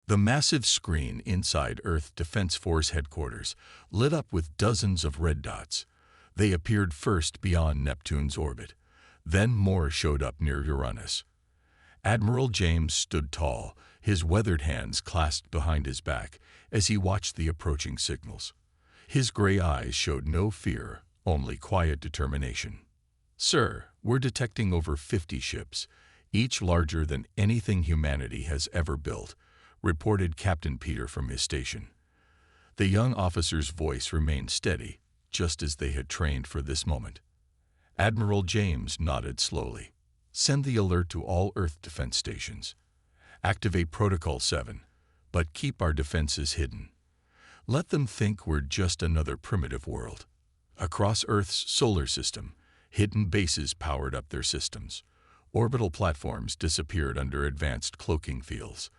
The massive screen inside Earth Defense Force headquarters lit up with dozens of red dots. They appeared first beyond Neptune's orbit. Then more showed up near Uranus. Admiral James stood tall, his weathered hands clasped behind his back as he watched the approaching signals. His gray eyes showed no fear, only quiet determination. "Sir, we're detecting over 50 ships, each larger than anything humanity has ever built," reported Captain Peter from his station. The young officer's voice remained steady, just as they had trained for this moment. Admiral James nodded slowly. "Send the alert to all Earth defense stations. Activate Protocol 7, but keep our defenses hidden. Let them think we're just another primitive world." Across Earth's solar system, hidden bases powered up their systems. Orbital platforms disappeared under advanced cloaking fields.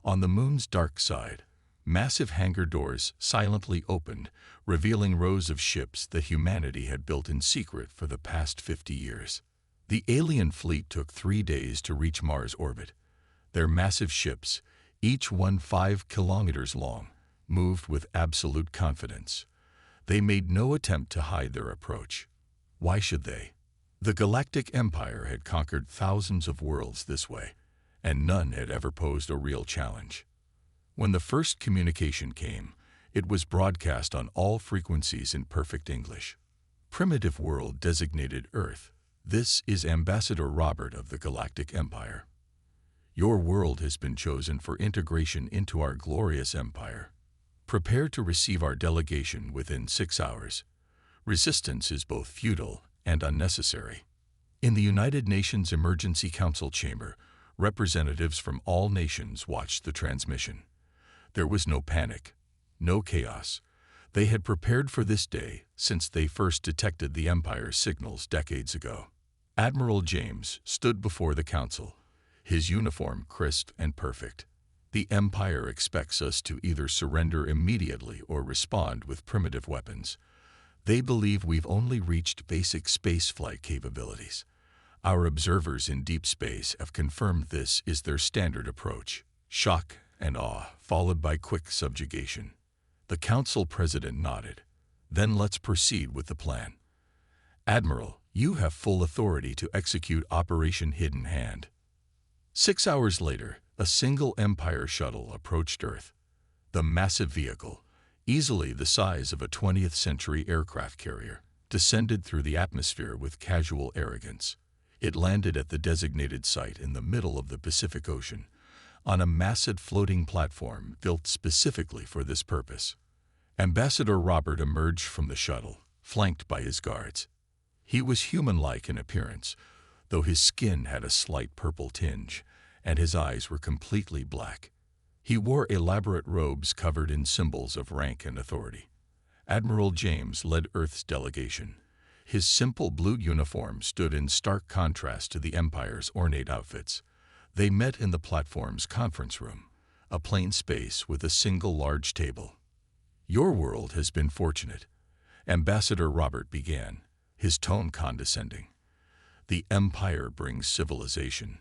On the moon's dark side, massive hangar doors silently opened, revealing rows of ships that humanity had built in secret for the past 50 years. The alien fleet took 3 days to reach Mars' orbit. Their massive ships, each one 5 kilometers long, moved with absolute confidence. They made no attempt to hide their approach. Why should they? The Galactic Empire had conquered thousands of worlds this way, and none had ever posed a real challenge. When the first communication came, it was broadcast on all frequencies in perfect English. "Primitive world designated Earth. This is Ambassador Robert of the Galactic Empire. Your world has been chosen for integration into our glorious empire. Prepare to receive our delegation within 6 hours. Resistance is both futile and unnecessary." In the United Nations Emergency Council chamber, representatives from all nations watched the transmission. There was no panic, no chaos. They had prepared for this day since they first detected the Empire's signals decades ago. Admiral James stood before the council, his uniform crisp and perfect. "The Empire expects us to either surrender immediately or respond with primitive weapons. They believe we've only reached basic spaceflight capabilities. Our observers in deep space have confirmed this is their standard approach. Shock and awe, followed by quick subjugation." The council president nodded. "Then let's proceed with the plan. Admiral, you have full authority to execute Operation Hidden Hand." 6 hours later, a single Empire shuttle approached Earth. The massive vehicle, easily the size of a 20th-century aircraft carrier, descended through the atmosphere with casual arrogance. It landed at the designated site in the middle of the Pacific Ocean, on a massive floating platform built specifically for this purpose. Ambassador Robert emerged from the shuttle, flanked by his guards. He was human-like in appearance, though his skin had a slight purple tinge, and his eyes were completely black. He wore elaborate robes covered in symbols of rank and authority. Admiral James led Earth's delegation. His simple blue uniform stood in stark contrast to the Empire's ornate outfits. They met in the platform's conference room, a plain space with a single large table. "Your world has been fortunate," Ambassador Robert began, his tone condescending. "The Empire brings civilization,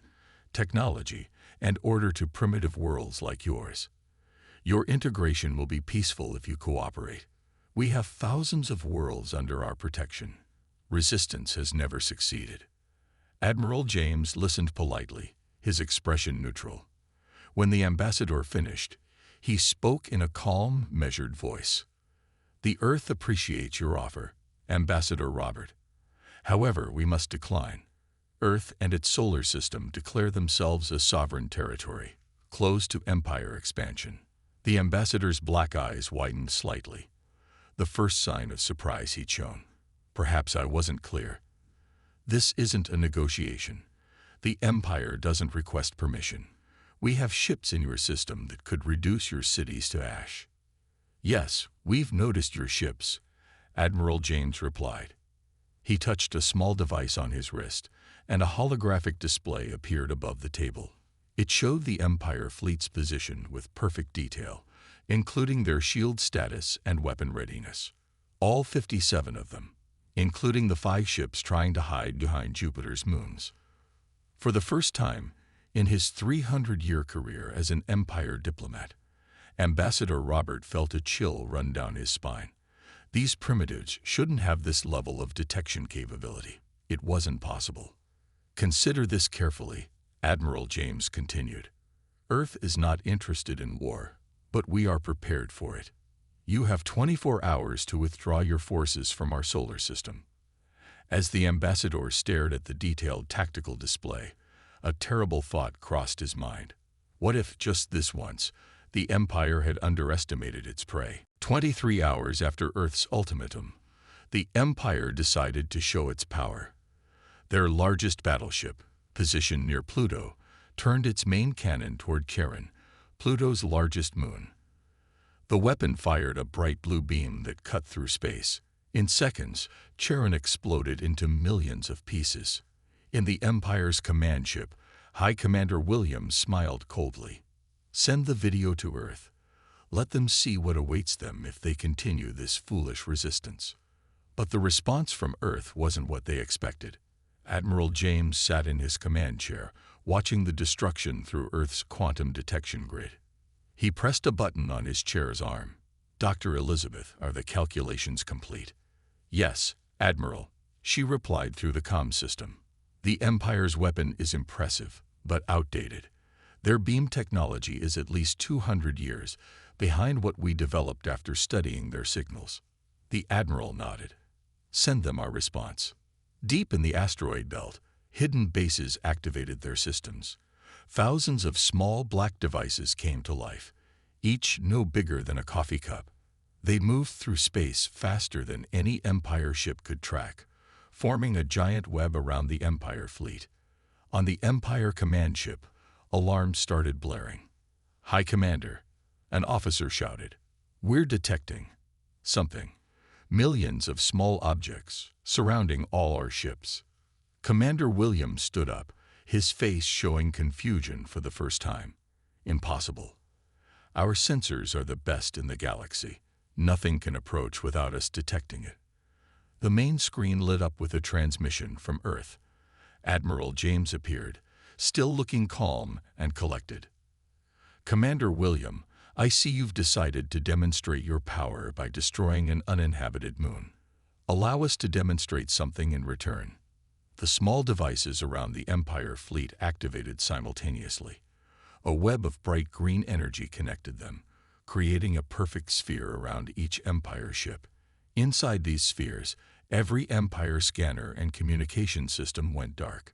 technology, and order to primitive worlds like yours. Your integration will be peaceful if you cooperate. We have thousands of worlds under our protection. Resistance has never succeeded." Admiral James listened politely, his expression neutral. When the ambassador finished, he spoke in a calm, measured voice. "The Earth appreciates your offer, Ambassador Robert. However, we must decline. Earth and its solar system declare themselves a sovereign territory, closed to empire expansion." The ambassador's black eyes widened slightly, the first sign of surprise he'd shown. "Perhaps I wasn't clear. This isn't a negotiation. The Empire doesn't request permission. We have ships in your system that could reduce your cities to ash." "Yes, we've noticed your ships," Admiral James replied. He touched a small device on his wrist, and a holographic display appeared above the table. It showed the Empire fleet's position with perfect detail, including their shield status and weapon readiness. All 57 of them, including the 5 ships trying to hide behind Jupiter's moons. For the first time in his 300-year career as an Empire diplomat, Ambassador Robert felt a chill run down his spine. These primitives shouldn't have this level of detection capability. It wasn't possible. Consider this carefully, Admiral James continued. Earth is not interested in war, but we are prepared for it. You have 24 hours to withdraw your forces from our solar system. As the ambassador stared at the detailed tactical display, a terrible thought crossed his mind. What if, just this once, the Empire had underestimated its prey? 23 hours after Earth's ultimatum, the Empire decided to show its power. Their largest battleship, positioned near Pluto, turned its main cannon toward Charon, Pluto's largest moon. The weapon fired a bright blue beam that cut through space. In seconds, Charon exploded into millions of pieces. In the Empire's command ship, High Commander Williams smiled coldly. Send the video to Earth. Let them see what awaits them if they continue this foolish resistance. But the response from Earth wasn't what they expected. Admiral James sat in his command chair, watching the destruction through Earth's quantum detection grid. He pressed a button on his chair's arm. Dr. Elizabeth, are the calculations complete? Yes, Admiral, she replied through the comm system. The Empire's weapon is impressive, but outdated. Their beam technology is at least 200 years behind what we developed after studying their signals. The Admiral nodded. Send them our response. Deep in the asteroid belt, hidden bases activated their systems. Thousands of small black devices came to life, each no bigger than a coffee cup. They moved through space faster than any Empire ship could track, forming a giant web around the Empire fleet. On the Empire command ship, alarms started blaring. High Commander, an officer shouted. We're detecting something. Millions of small objects surrounding all our ships. Commander Williams stood up, his face showing confusion for the first time. Impossible. Our sensors are the best in the galaxy. Nothing can approach without us detecting it. The main screen lit up with a transmission from Earth. Admiral James appeared, still looking calm and collected. Commander William, I see you've decided to demonstrate your power by destroying an uninhabited moon. Allow us to demonstrate something in return. The small devices around the Empire fleet activated simultaneously. A web of bright green energy connected them, creating a perfect sphere around each Empire ship. Inside these spheres, every Empire scanner and communication system went dark.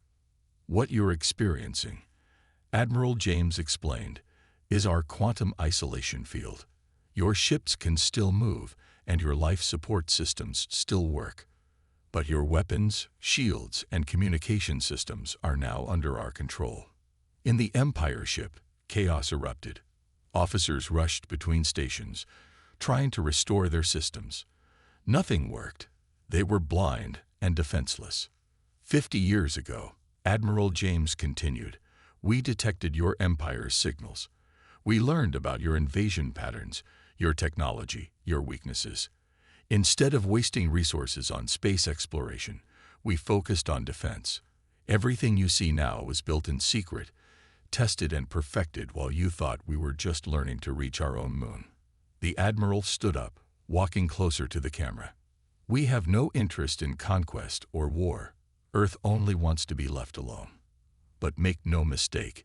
What you're experiencing, Admiral James explained, is our quantum isolation field. Your ships can still move, and your life support systems still work. But your weapons, shields, and communication systems are now under our control. In the Empire ship, chaos erupted. Officers rushed between stations, trying to restore their systems. Nothing worked. They were blind and defenseless. 50 years ago, Admiral James continued, we detected your Empire's signals. We learned about your invasion patterns, your technology, your weaknesses. Instead of wasting resources on space exploration, we focused on defense. Everything you see now was built in secret, tested and perfected while you thought we were just learning to reach our own moon. The Admiral stood up, walking closer to the camera. We have no interest in conquest or war. Earth only wants to be left alone. But make no mistake,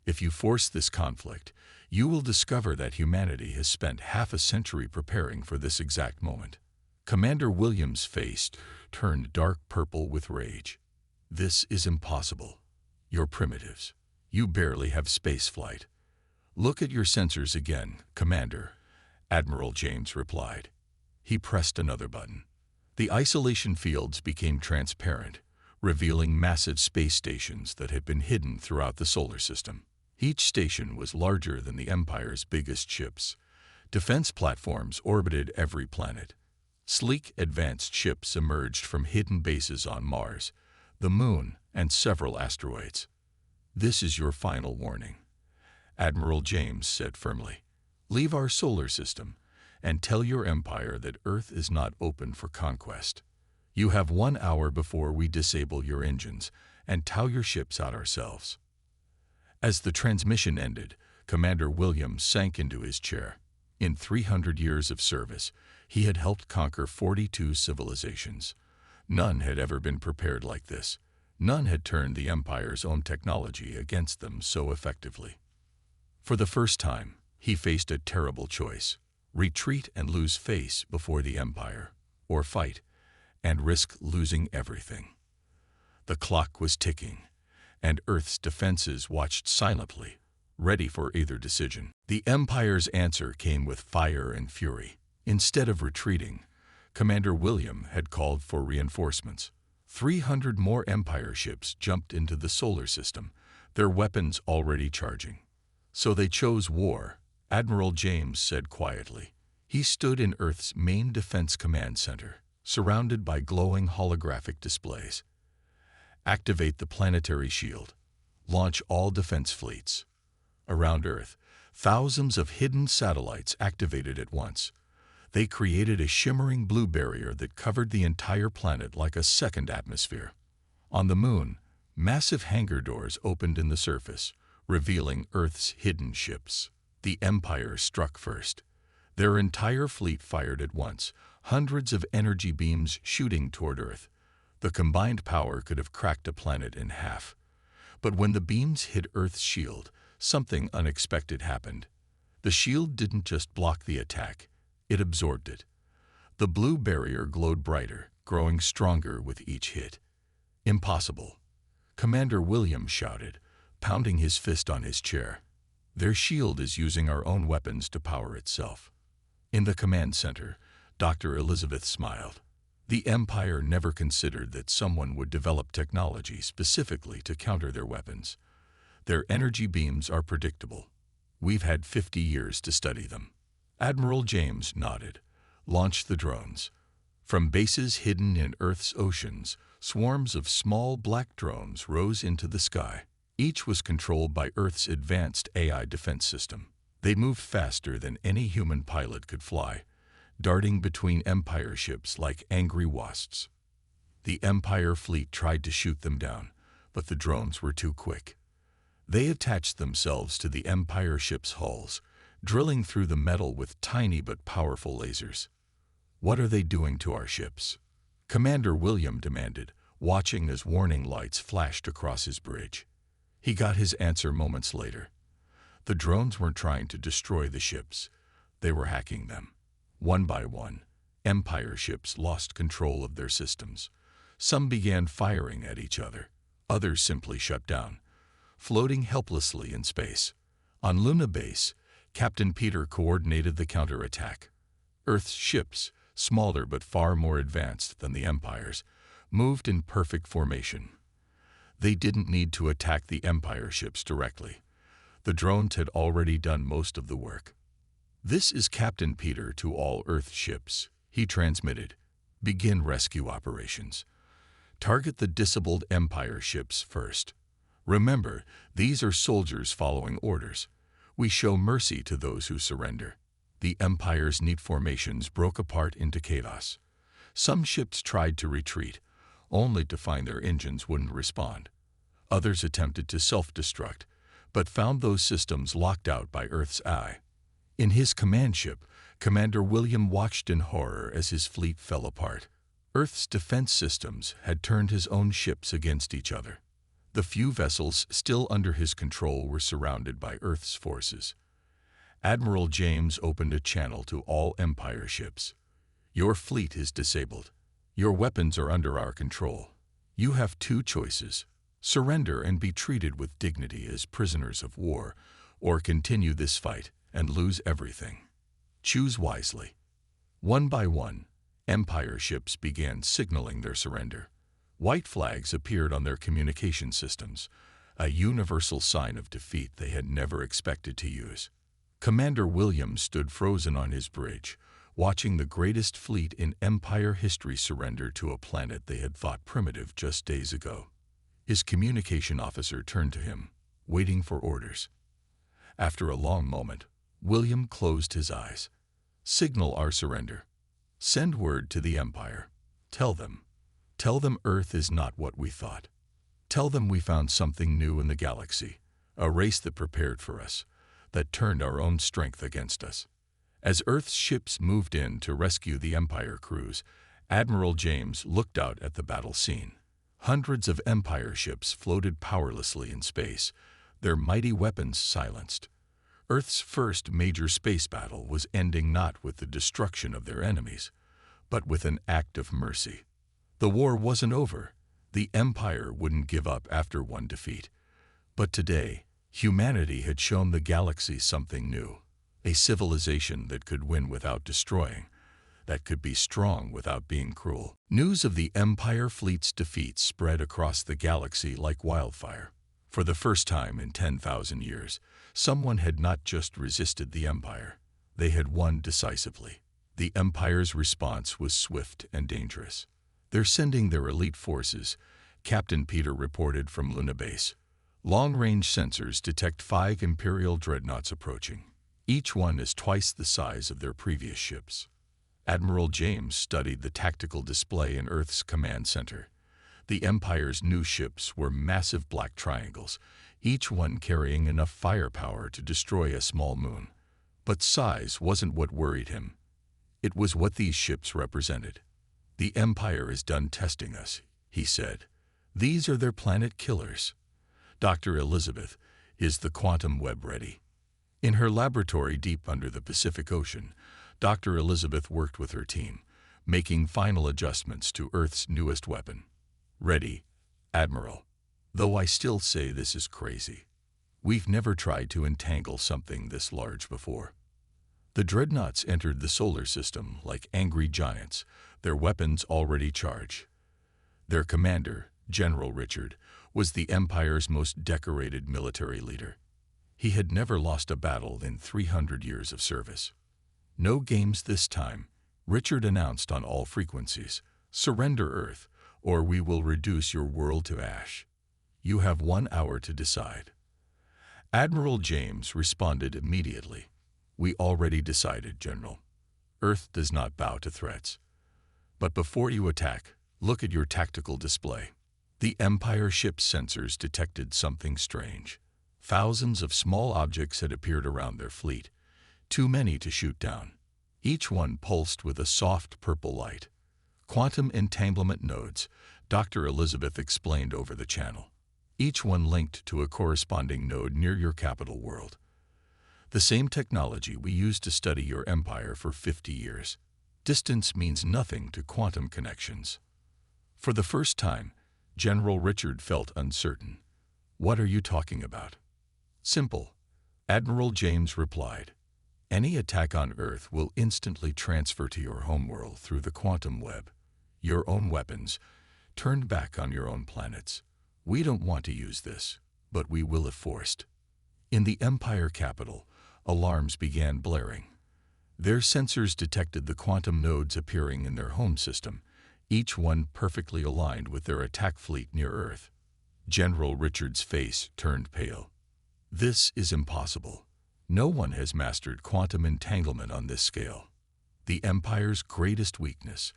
if you force this conflict, you will discover that humanity has spent half a century preparing for this exact moment. Commander Williams' face turned dark purple with rage. This is impossible. You're primitives. You barely have space flight. Look at your sensors again, Commander, Admiral James replied. He pressed another button. The isolation fields became transparent, revealing massive space stations that had been hidden throughout the solar system. Each station was larger than the Empire's biggest ships. Defense platforms orbited every planet. Sleek, advanced ships emerged from hidden bases on Mars, the Moon, and several asteroids. This is your final warning, Admiral James said firmly. Leave our solar system and tell your Empire that Earth is not open for conquest. You have 1 hour before we disable your engines and tow your ships out ourselves. As the transmission ended, Commander William sank into his chair. In 300 years of service, he had helped conquer 42 civilizations. None had ever been prepared like this. None had turned the Empire's own technology against them so effectively. For the first time, he faced a terrible choice: retreat and lose face before the Empire, or fight and risk losing everything. The clock was ticking, and Earth's defenses watched silently, ready for either decision. The Empire's answer came with fire and fury. Instead of retreating, Commander William had called for reinforcements. 300 more Empire ships jumped into the solar system, their weapons already charging. So they chose war, Admiral James said quietly. He stood in Earth's main defense command center, surrounded by glowing holographic displays. Activate the planetary shield. Launch all defense fleets. Around Earth, thousands of hidden satellites activated at once. They created a shimmering blue barrier that covered the entire planet like a second atmosphere. On the Moon, massive hangar doors opened in the surface, revealing Earth's hidden ships. The Empire struck first. Their entire fleet fired at once, hundreds of energy beams shooting toward Earth. The combined power could have cracked a planet in half. But when the beams hit Earth's shield, something unexpected happened. The shield didn't just block the attack, it absorbed it. The blue barrier glowed brighter, growing stronger with each hit. Impossible, Commander William shouted, pounding his fist on his chair. Their shield is using our own weapons to power itself. In the command center, Dr. Elizabeth smiled. The Empire never considered that someone would develop technology specifically to counter their weapons. Their energy beams are predictable. We've had 50 years to study them. Admiral James nodded. Launch the drones. From bases hidden in Earth's oceans, swarms of small black drones rose into the sky. Each was controlled by Earth's advanced AI defense system. They moved faster than any human pilot could fly, darting between Empire ships like angry wasps. The Empire fleet tried to shoot them down, but the drones were too quick. They attached themselves to the Empire ships' hulls, drilling through the metal with tiny but powerful lasers. What are they doing to our ships? Commander William demanded, watching as warning lights flashed across his bridge. He got his answer moments later. The drones weren't trying to destroy the ships. They were hacking them. One by one, Empire ships lost control of their systems. Some began firing at each other. Others simply shut down, floating helplessly in space. On Luna Base, Captain Peter coordinated the counterattack. Earth's ships, smaller but far more advanced than the Empire's, moved in perfect formation. They didn't need to attack the Empire ships directly. The drones had already done most of the work. "This is Captain Peter to all Earth ships," he transmitted. "Begin rescue operations. Target the disabled Empire ships first. Remember, these are soldiers following orders. We show mercy to those who surrender." The Empire's neat formations broke apart into chaos. Some ships tried to retreat, only to find their engines wouldn't respond. Others attempted to self-destruct, but found those systems locked out by Earth's eye. In his command ship, Commander William watched in horror as his fleet fell apart. Earth's defense systems had turned his own ships against each other. The few vessels still under his control were surrounded by Earth's forces. Admiral James opened a channel to all Empire ships. "Your fleet is disabled. Your weapons are under our control. You have two choices: surrender and be treated with dignity as prisoners of war, or continue this fight and lose everything. Choose wisely." One by one, Empire ships began signaling their surrender. White flags appeared on their communication systems, a universal sign of defeat they had never expected to use. Commander William stood frozen on his bridge, watching the greatest fleet in Empire history surrender to a planet they had thought primitive just days ago. His communication officer turned to him, waiting for orders. After a long moment, William closed his eyes. "Signal our surrender. Send word to the Empire. Tell them Earth is not what we thought. Tell them we found something new in the galaxy, a race that prepared for us. that turned our own strength against us. As Earth's ships moved in to rescue the Empire crews, Admiral James looked out at the battle scene. Hundreds of Empire ships floated powerlessly in space, their mighty weapons silenced. Earth's first major space battle was ending not with the destruction of their enemies, but with an act of mercy. The war wasn't over. The Empire wouldn't give up after one defeat. But today, humanity had shown the galaxy something new. A civilization that could win without destroying, that could be strong without being cruel. News of the Empire fleet's defeat spread across the galaxy like wildfire. For the first time in 10,000 years, someone had not just resisted the Empire. They had won decisively. The Empire's response was swift and dangerous. "They're sending their elite forces," Captain Peter reported from Luna Base. "Long-range sensors detect 5 Imperial dreadnoughts approaching. Each one is twice the size of their previous ships." Admiral James studied the tactical display in Earth's command center. The Empire's new ships were massive black triangles, each one carrying enough firepower to destroy a small moon. But size wasn't what worried him. It was what these ships represented. "The Empire is done testing us," he said. "These are their planet killers." Dr. Elizabeth, "Is the quantum web ready?" In her laboratory deep under the Pacific Ocean, Dr. Elizabeth worked with her team, making final adjustments to Earth's newest weapon. "Ready, Admiral. Though I still say this is crazy. We've never tried to entangle something this large before." The dreadnoughts entered the solar system like angry giants, their weapons already charged. Their commander, General Richard, was the Empire's most decorated military leader. He had never lost a battle in 300 years of service. "No games this time," Richard announced on all frequencies. "Surrender Earth, or we will reduce your world to ash. You have 1 hour to decide." Admiral James responded immediately. "We already decided, General. Earth does not bow to threats. But before you attack, look at your tactical display." The Empire ship's sensors detected something strange. Thousands of small objects had appeared around their fleet, too many to shoot down. Each one pulsed with a soft purple light. "Quantum entanglement nodes," Dr. Elizabeth explained over the channel. "Each one linked to a corresponding node near your capital world. The same technology we used to study your empire for 50 years. Distance means nothing to quantum connections." For the first time, General Richard felt uncertain. "What are you talking about?" "Simple," Admiral James replied. "Any attack on Earth will instantly transfer to your homeworld through the quantum web. Your own weapons, turned back on your own planets. We don't want to use this, but we will if forced." In the Empire capital, alarms began blaring. Their sensors detected the quantum nodes appearing in their home system, each one perfectly aligned with their attack fleet near Earth. General Richard's face turned pale. "This is impossible. No one has mastered quantum entanglement on this scale." "The Empire's greatest weakness,"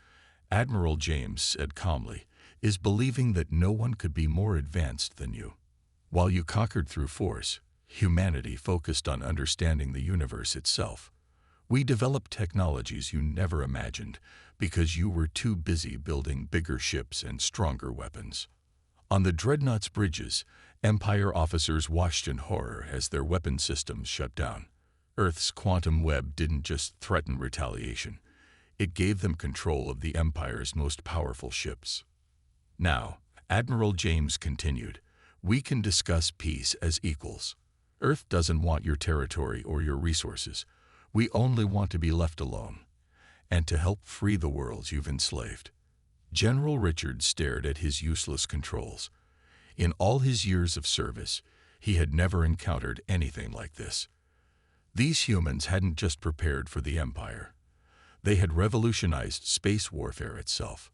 Admiral James said calmly, "is believing that no one could be more advanced than you. While you conquered through force, humanity focused on understanding the universe itself. We developed technologies you never imagined because you were too busy building bigger ships and stronger weapons." On the dreadnought's bridges, Empire officers watched in horror as their weapon systems shut down. Earth's quantum web didn't just threaten retaliation. It gave them control of the Empire's most powerful ships. "Now," Admiral James continued, "we can discuss peace as equals. Earth doesn't want your territory or your resources. We only want to be left alone, and to help free the worlds you've enslaved." General Richard stared at his useless controls. In all his years of service, he had never encountered anything like this. These humans hadn't just prepared for the Empire. They had revolutionized space warfare itself.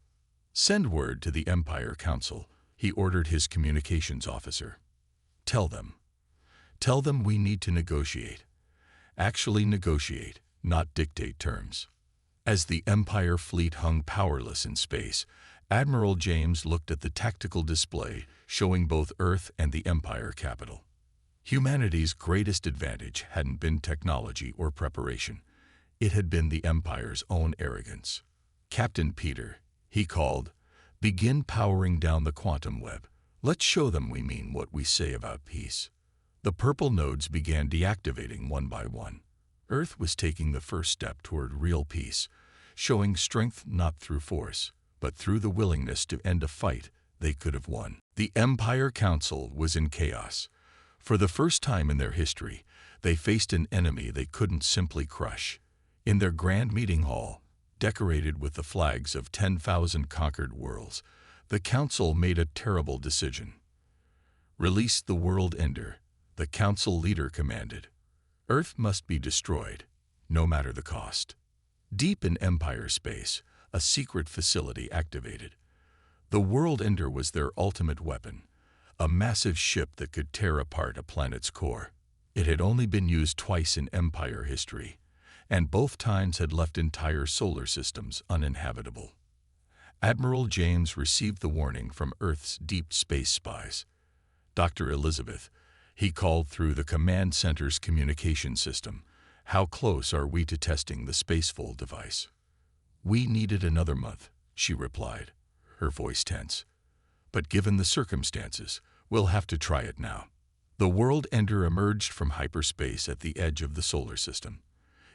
"Send word to the Empire Council," he ordered his communications officer. Tell them we need to negotiate. Actually negotiate, not dictate terms." As the Empire fleet hung powerless in space, Admiral James looked at the tactical display showing both Earth and the Empire capital. Humanity's greatest advantage hadn't been technology or preparation. It had been the Empire's own arrogance. Captain Peter, he called, begin powering down the quantum web. Let's show them we mean what we say about peace. The purple nodes began deactivating one by one. Earth was taking the first step toward real peace, showing strength not through force, but through the willingness to end a fight they could have won. The Empire Council was in chaos. For the first time in their history, they faced an enemy they couldn't simply crush. In their grand meeting hall, decorated with the flags of 10,000 conquered worlds, the Council made a terrible decision. Release the World Ender, the Council leader commanded. Earth must be destroyed, no matter the cost. Deep in Empire space, a secret facility activated. The World Ender was their ultimate weapon, a massive ship that could tear apart a planet's core. It had only been used twice in Empire history, and both times had left entire solar systems uninhabitable. Admiral James received the warning from Earth's deep space spies. Dr. Elizabeth, he called through the command center's communication system. How close are we to testing the Spacefold device? We needed another month, she replied, her voice tense. But given the circumstances, we'll have to try it now. The World Ender emerged from hyperspace at the edge of the solar system.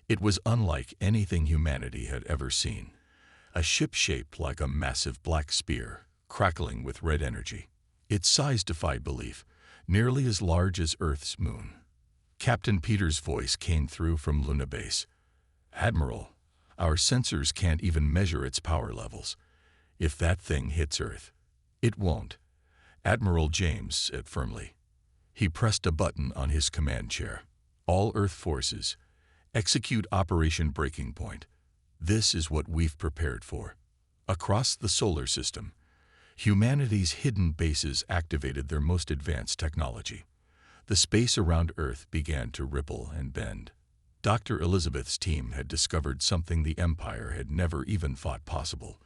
It was unlike anything humanity had ever seen. A ship shaped like a massive black spear, crackling with red energy. Its size defied belief, nearly as large as Earth's moon. Captain Peter's voice came through from Luna Base. Admiral, our sensors can't even measure its power levels. If that thing hits Earth, it won't, Admiral James said firmly. He pressed a button on his command chair. All Earth forces, execute Operation Breaking Point. This is what we've prepared for. Across the solar system, humanity's hidden bases activated their most advanced technology. The space around Earth began to ripple and bend. Dr. Elizabeth's team had discovered something the Empire had never even thought possible.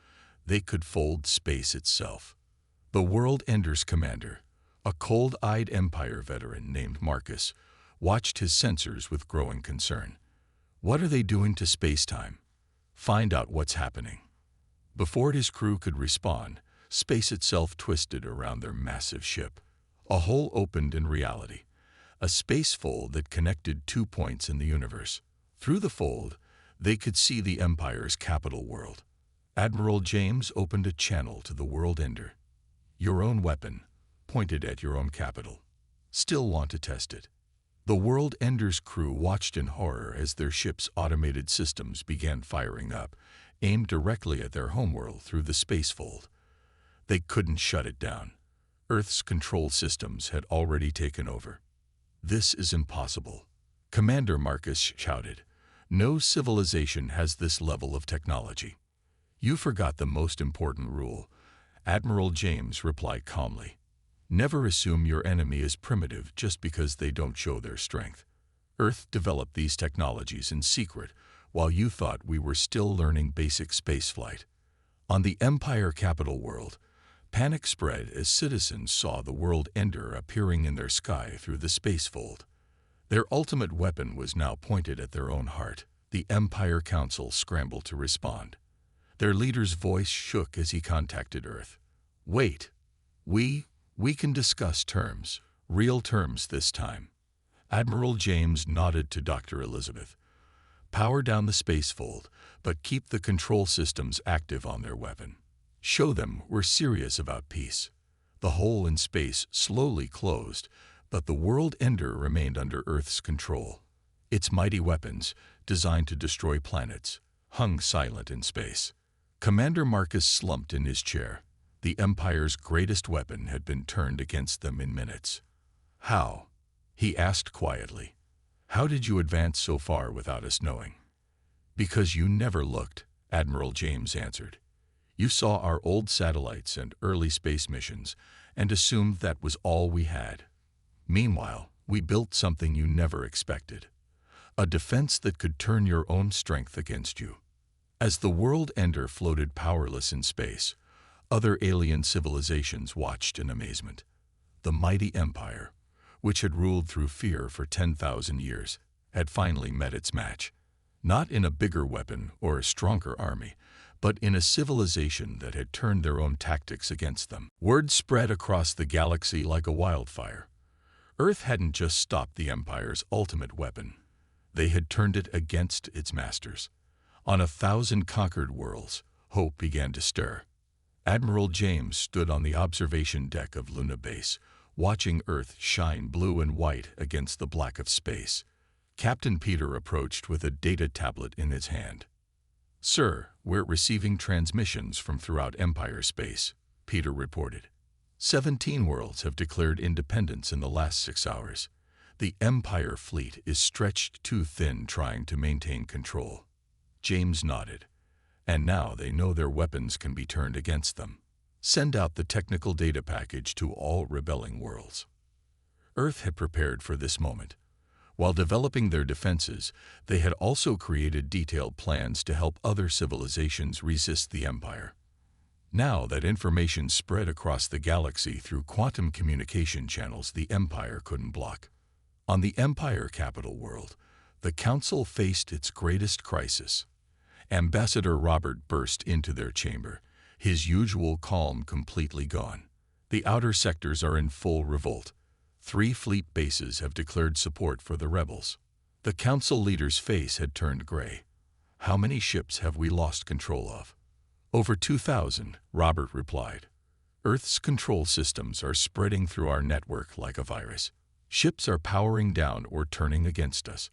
They could fold space itself. The World Ender's commander, a cold-eyed Empire veteran named Marcus, watched his sensors with growing concern. What are they doing to space-time? Find out what's happening. Before his crew could respond, space itself twisted around their massive ship. A hole opened in reality, a space fold that connected 2 points in the universe. Through the fold, they could see the Empire's capital world. Admiral James opened a channel to the World Ender. Your own weapon, pointed at your own capital. Still want to test it? The World Ender's crew watched in horror as their ship's automated systems began firing up, aimed directly at their homeworld through the space fold. They couldn't shut it down. Earth's control systems had already taken over. This is impossible, Commander Marcus shouted. No civilization has this level of technology. You forgot the most important rule, Admiral James replied calmly. Never assume your enemy is primitive just because they don't show their strength. Earth developed these technologies in secret while you thought we were still learning basic spaceflight. On the Empire capital world, panic spread as citizens saw the World Ender appearing in their sky through the spacefold. Their ultimate weapon was now pointed at their own heart. The Empire Council scrambled to respond. Their leader's voice shook as he contacted Earth. Wait, we can discuss terms, real terms this time. Admiral James nodded to Dr. Elizabeth. Power down the spacefold, but keep the control systems active on their weapon. Show them we're serious about peace. The hole in space slowly closed, but the World Ender remained under Earth's control. Its mighty weapons, designed to destroy planets, hung silent in space. Commander Marcus slumped in his chair. The Empire's greatest weapon had been turned against them in minutes. How? He asked quietly. How did you advance so far without us knowing? Because you never looked, Admiral James answered. You saw our old satellites and early space missions and assumed that was all we had. Meanwhile, we built something you never expected. A defense that could turn your own strength against you. As the World Ender floated powerless in space, other alien civilizations watched in amazement. The mighty Empire, which had ruled through fear for 10,000 years, had finally met its match. Not in a bigger weapon or a stronger army, but in a civilization that had turned their own tactics against them. Word spread across the galaxy like a wildfire. Earth hadn't just stopped the Empire's ultimate weapon. They had turned it against its masters. On 1,000 conquered worlds, hope began to stir. Admiral James stood on the observation deck of Luna Base, watching Earth shine blue and white against the black of space. Captain Peter approached with a data tablet in his hand. "Sir, we're receiving transmissions from throughout Empire space," Peter reported. 17 worlds have declared independence in the last 6 hours. The Empire fleet is stretched too thin trying to maintain control. James nodded. And now they know their weapons can be turned against them. Send out the technical data package to all rebelling worlds. Earth had prepared for this moment. While developing their defenses, they had also created detailed plans to help other civilizations resist the Empire. Now that information spread across the galaxy through quantum communication channels the Empire couldn't block. On the Empire capital world, the Council faced its greatest crisis. Ambassador Robert burst into their chamber, his usual calm completely gone. The outer sectors are in full revolt. 3 fleet bases have declared support for the rebels. The Council leader's face had turned gray. "How many ships have we lost control of?" "Over 2,000, Robert replied. "Earth's control systems are spreading through our network like a virus. Ships are powering down or turning against us.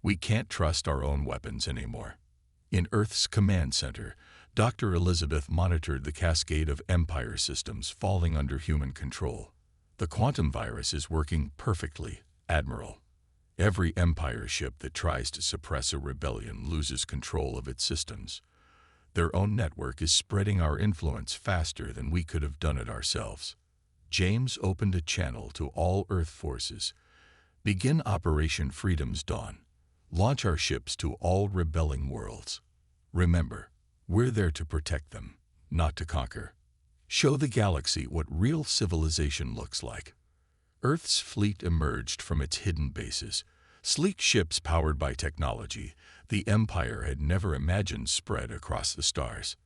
We can't trust our own weapons anymore." In Earth's command center, Dr. Elizabeth monitored the cascade of Empire systems falling under human control. "The quantum virus is working perfectly, Admiral. Every Empire ship that tries to suppress a rebellion loses control of its systems. Their own network is spreading our influence faster than we could have done it ourselves." James opened a channel to all Earth forces. "Begin Operation Freedom's Dawn. Launch our ships to all rebelling worlds. Remember, we're there to protect them, not to conquer. Show the galaxy what real civilization looks like." Earth's fleet emerged from its hidden bases. Sleek ships powered by technology the Empire had never imagined spread across the stars.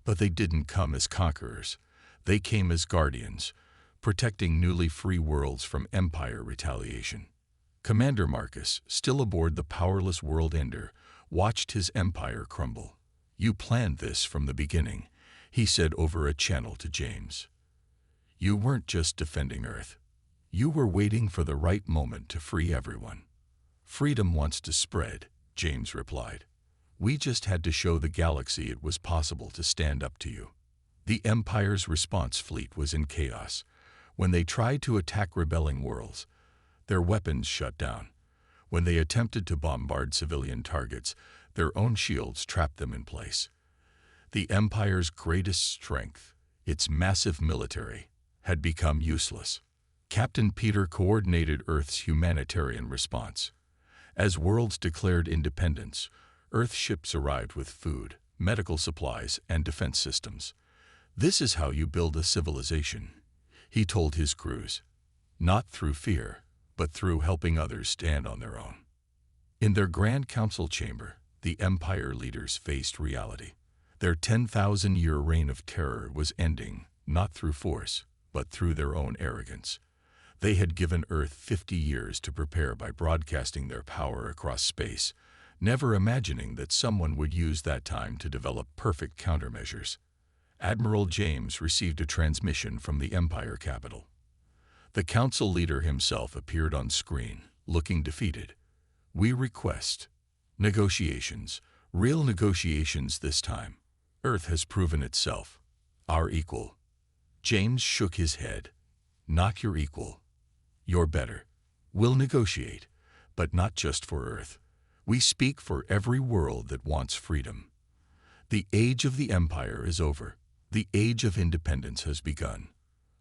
But they didn't come as conquerors. They came as guardians, protecting newly free worlds from Empire retaliation. Commander Marcus, still aboard the powerless World Ender, watched his empire crumble. "You planned this from the beginning," he said over a channel to James. "You weren't just defending Earth. You were waiting for the right moment to free everyone." "Freedom wants to spread," James replied. "We just had to show the galaxy it was possible to stand up to you." The Empire's response fleet was in chaos. When they tried to attack rebelling worlds, their weapons shut down. When they attempted to bombard civilian targets, their own shields trapped them in place. The Empire's greatest strength, its massive military, had become useless. Captain Peter coordinated Earth's humanitarian response. As worlds declared independence, Earth ships arrived with food, medical supplies, and defense systems. "This is how you build a civilization," he told his crews. "Not through fear, but through helping others stand on their own." In their Grand Council chamber, the Empire leaders faced reality. Their 10,000-year reign of terror was ending, not through force, but through their own arrogance. They had given Earth 50 years to prepare by broadcasting their power across space, never imagining that someone would use that time to develop perfect countermeasures. Admiral James received a transmission from the Empire capital. The Council leader himself appeared on screen, looking defeated. "We request negotiations, real negotiations this time. Earth has proven itself our equal." James shook his head. "Not your equal. You're better. We'll negotiate, but not just for Earth. We speak for every world that wants freedom. The age of the Empire is over. The age of independence has begun."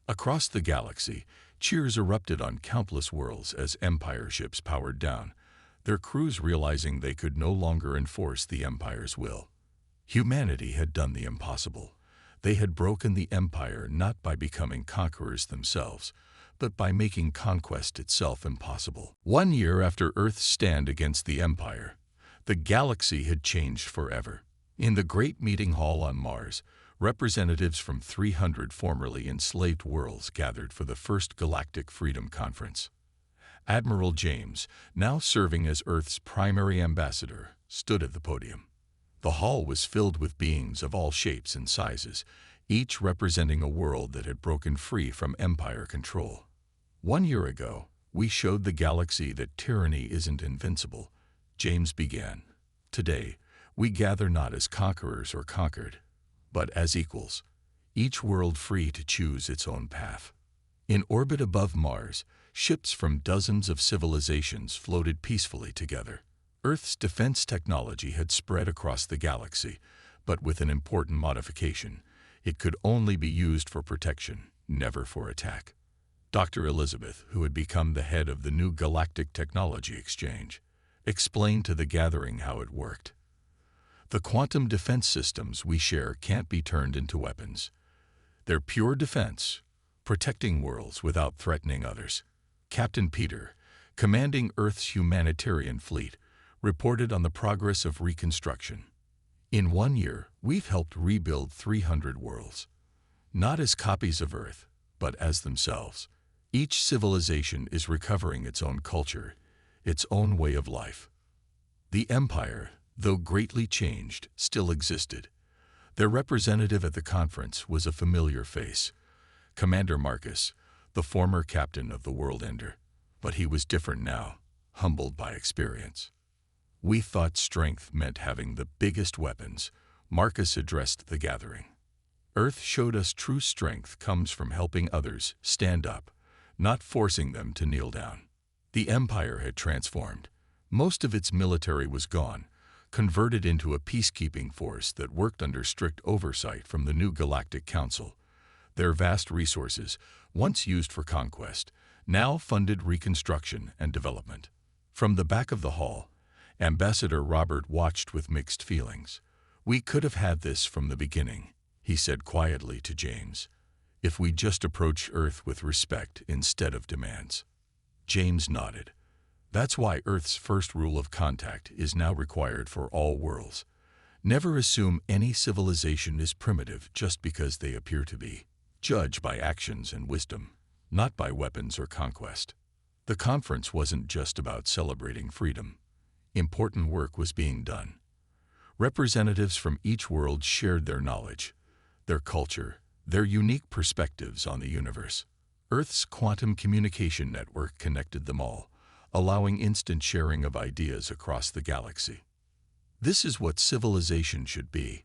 Across the galaxy, cheers erupted on countless worlds as Empire ships powered down, their crews realizing they could no longer enforce the Empire's will. Humanity had done the impossible. They had broken the Empire not by becoming conquerors themselves, but by making conquest itself impossible. 1 year after Earth's stand against the Empire, the galaxy had changed forever. In the Great Meeting Hall on Mars, representatives from 300 formerly enslaved worlds gathered for the first Galactic Freedom Conference. Admiral James, now serving as Earth's primary ambassador, stood at the podium. The hall was filled with beings of all shapes and sizes, each representing a world that had broken free from Empire control. 1 year ago, we showed the galaxy that tyranny isn't invincible, James began. Today, we gather not as conquerors or conquered, but as equals, each world free to choose its own path. In orbit above Mars, ships from dozens of civilizations floated peacefully together. Earth's defense technology had spread across the galaxy, but with an important modification. It could only be used for protection, never for attack. Dr. Elizabeth, who had become the head of the new Galactic Technology Exchange, explained to the gathering how it worked. The quantum defense systems we share can't be turned into weapons. They're pure defense, protecting worlds without threatening others. Captain Peter, commanding Earth's humanitarian fleet, reported on the progress of reconstruction. In 1 year, we've helped rebuild 300 worlds, not as copies of Earth, but as themselves. Each civilization is recovering its own culture, its own way of life. The Empire, though greatly changed, still existed. Their representative at the conference was a familiar face, Commander Marcus, the former captain of the World Ender. But he was different now, humbled by experience. We thought strength meant having the biggest weapons, Marcus addressed the gathering. Earth showed us true strength comes from helping others stand up, not forcing them to kneel down. The Empire had transformed. Most of its military was gone, converted into a peacekeeping force that worked under strict oversight from the new Galactic Council. Their vast resources, once used for conquest, now funded reconstruction and development. From the back of the hall, Ambassador Robert watched with mixed feelings. "We could have had this from the beginning," he said quietly to James, "if we just approached Earth with respect instead of demands." James nodded. That's why Earth's first rule of contact is now required for all worlds. Never assume any civilization is primitive just because they appear to be. Judge by actions and wisdom, not by weapons or conquest. The conference wasn't just about celebrating freedom. Important work was being done. Representatives from each world shared their knowledge, their culture, their unique perspectives on the universe. Earth's quantum communication network connected them all, allowing instant sharing of ideas across the galaxy. "This is what civilization should be,"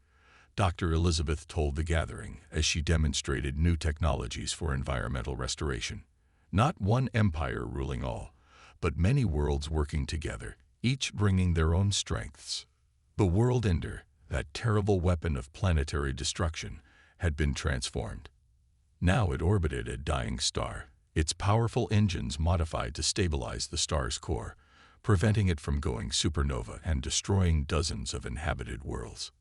Dr. Elizabeth told the gathering as she demonstrated new technologies for environmental restoration. Not one empire ruling all, but many worlds working together, each bringing their own strengths. The World Ender, that terrible weapon of planetary destruction, had been transformed. Now it orbited a dying star, its powerful engines modified to stabilize the star's core, preventing it from going supernova and destroying dozens of inhabited worlds.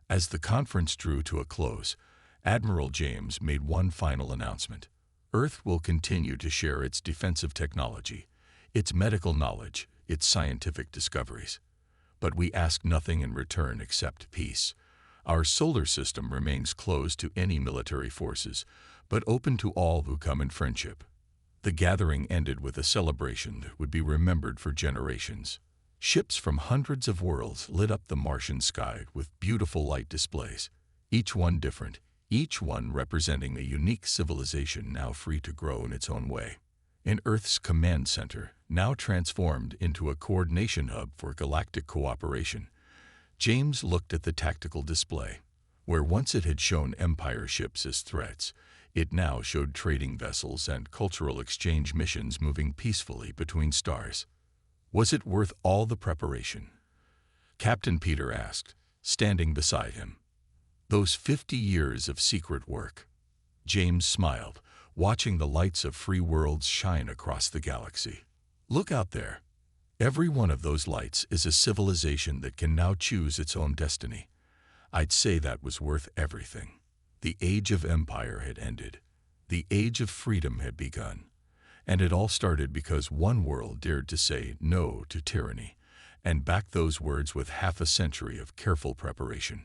As the conference drew to a close, Admiral James made one final announcement. Earth will continue to share its defensive technology, its medical knowledge, its scientific discoveries. But we ask nothing in return except peace. Our solar system remains closed to any military forces, but open to all who come in friendship. The gathering ended with a celebration that would be remembered for generations. Ships from hundreds of worlds lit up the Martian sky with beautiful light displays, each one different, each one representing a unique civilization now free to grow in its own way. In Earth's command center, now transformed into a coordination hub for galactic cooperation, James looked at the tactical display. Where once it had shown Empire ships as threats, it now showed trading vessels and cultural exchange missions moving peacefully between stars. Was it worth all the preparation? Captain Peter asked, standing beside him. Those 50 years of secret work. James smiled, watching the lights of free worlds shine across the galaxy. Look out there. Every one of those lights is a civilization that can now choose its own destiny. I'd say that was worth everything. The age of empire had ended. The age of freedom had begun. And it all started because one world dared to say no to tyranny, and backed those words with half a century of careful preparation.